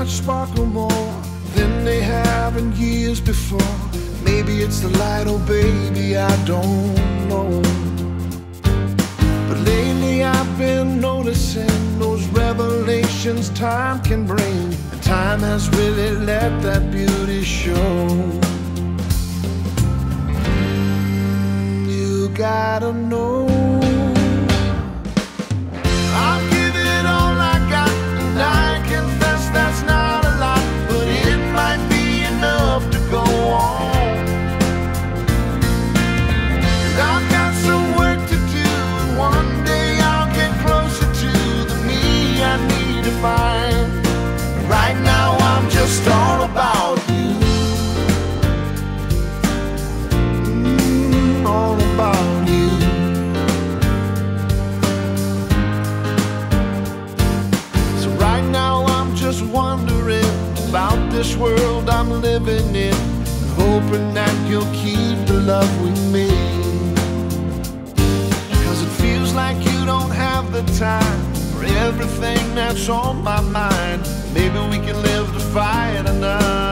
might sparkle more than they have in years before. Maybe it's the light, oh baby, I don't know. But lately I've been noticing those revelations time can bring, and time has really let that beauty show. You gotta know, I'll give it all I got, and I confess that's not a lot, but it might be enough to go on. And I've got some work to do, and one day I'll get closer to the me I need to find. Right now I'm just all about you, all about you. So right now I'm just wondering about this world I'm living in, hoping that you'll keep the love we made. 'Cause it feels like you don't have the time for everything that's on my mind. Maybe we can live to fight another